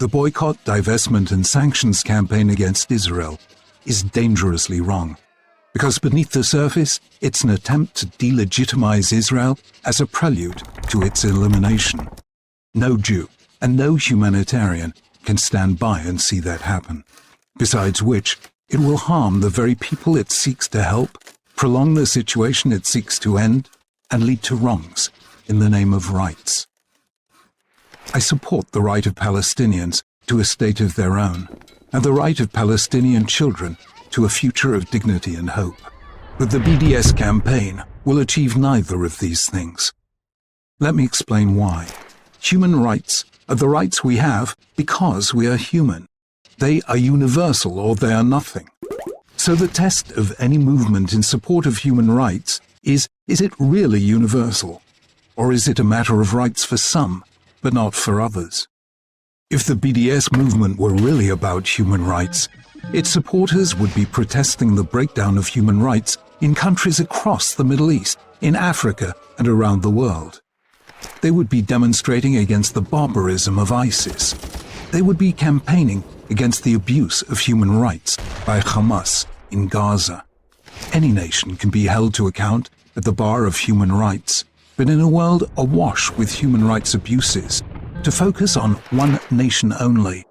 The boycott, divestment and sanctions campaign against Israel is dangerously wrong, because beneath the surface, it's an attempt to delegitimize Israel as a prelude to its elimination. No Jew and no humanitarian can stand by and see that happen. Besides which, it will harm the very people it seeks to help, prolong the situation it seeks to end, and lead to wrongs in the name of rights. I support the right of Palestinians to a state of their own, and the right of Palestinian children to a future of dignity and hope. But the BDS campaign will achieve neither of these things. Let me explain why. Human rights are the rights we have because we are human. They are universal or they are nothing. So the test of any movement in support of human rights is it really universal? Or is it a matter of rights for some, but not for others? If the BDS movement were really about human rights, its supporters would be protesting the breakdown of human rights in countries across the Middle East, in Africa, and around the world. They would be demonstrating against the barbarism of ISIS. They would be campaigning against the abuse of human rights by Hamas in Gaza. Any nation can be held to account at the bar of human rights, but in a world awash with human rights abuses, to focus on one nation only,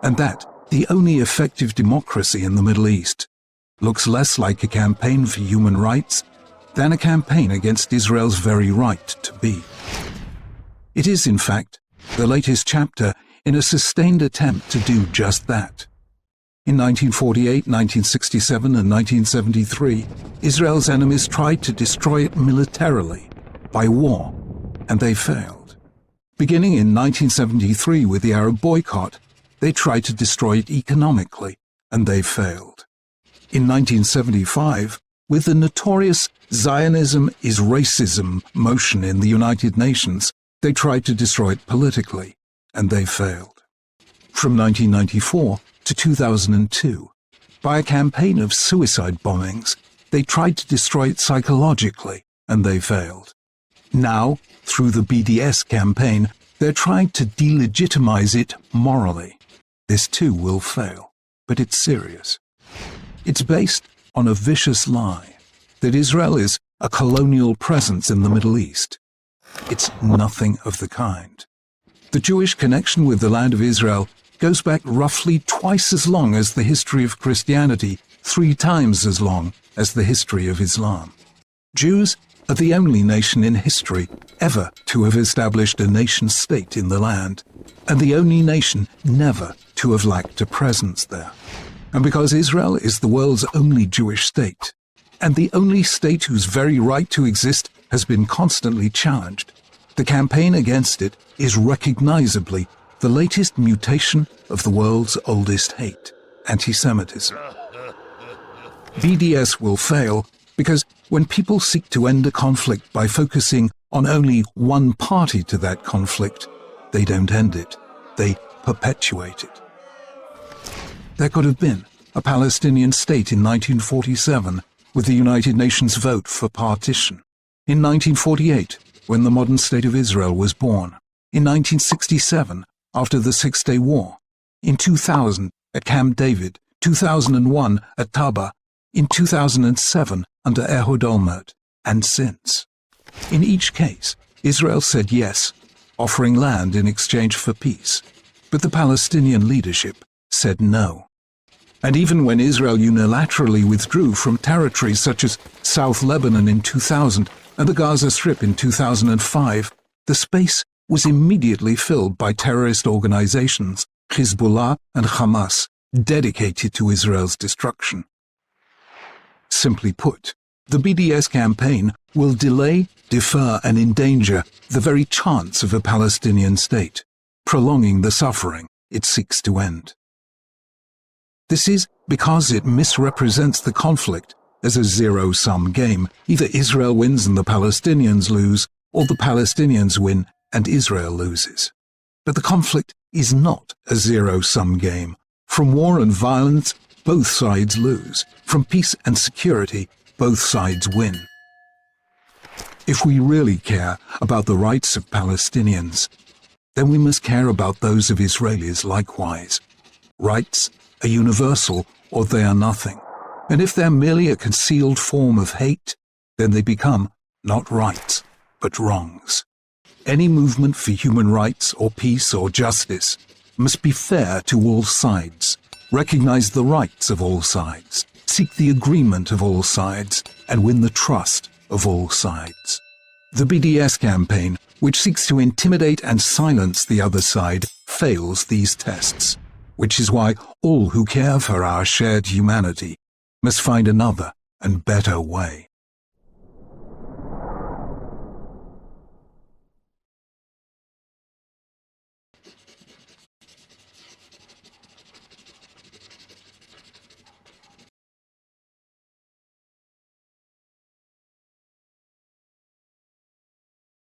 and that the only effective democracy in the Middle East, looks less like a campaign for human rights than a campaign against Israel's very right to be. It is, in fact, the latest chapter in a sustained attempt to do just that. In 1948, 1967, and 1973, Israel's enemies tried to destroy it militarily, by war, and they failed. Beginning in 1973 with the Arab boycott, they tried to destroy it economically, and they failed. In 1975, with the notorious Zionism is racism motion in the United Nations, they tried to destroy it politically, and they failed. From 1994 to 2002, by a campaign of suicide bombings, they tried to destroy it psychologically, and they failed. Now, through the BDS campaign, they're trying to delegitimize it morally. This too will fail, but it's serious. It's based on a vicious lie that Israel is a colonial presence in the Middle East. It's nothing of the kind. The Jewish connection with the land of Israel goes back roughly twice as long as the history of Christianity, 3 times as long as the history of Islam. Jews are the only nation in history ever to have established a nation-state in the land, and the only nation never to have lacked a presence there. And because Israel is the world's only Jewish state, and the only state whose very right to exist has been constantly challenged, the campaign against it is recognizably the latest mutation of the world's oldest hate, anti-Semitism. BDS will fail because when people seek to end a conflict by focusing on only one party to that conflict, they don't end it, they perpetuate it. There could have been a Palestinian state in 1947 with the United Nations vote for partition. In 1948, when the modern state of Israel was born. In 1967, after the Six-Day War. In 2000, at Camp David. 2001, at Taba. In 2007, under Ehud Olmert. And since. In each case, Israel said yes, offering land in exchange for peace. But the Palestinian leadership said no. And even when Israel unilaterally withdrew from territories such as South Lebanon in 2000 and the Gaza Strip in 2005, the space was immediately filled by terrorist organizations, Hezbollah and Hamas, dedicated to Israel's destruction. Simply put, the BDS campaign will delay, defer and endanger the very chance of a Palestinian state, prolonging the suffering it seeks to end. This is because it misrepresents the conflict as a zero-sum game. Either Israel wins and the Palestinians lose, or the Palestinians win and Israel loses. But the conflict is not a zero-sum game. From war and violence, both sides lose. From peace and security, both sides win. If we really care about the rights of Palestinians, then we must care about those of Israelis likewise. Rights are universal, or they are nothing. And if they're merely a concealed form of hate, then they become not rights, but wrongs. Any movement for human rights or peace or justice must be fair to all sides, recognize the rights of all sides, seek the agreement of all sides, and win the trust of all sides. The BDS campaign, which seeks to intimidate and silence the other side, fails these tests, which is why all who care for our shared humanity must find another and better way.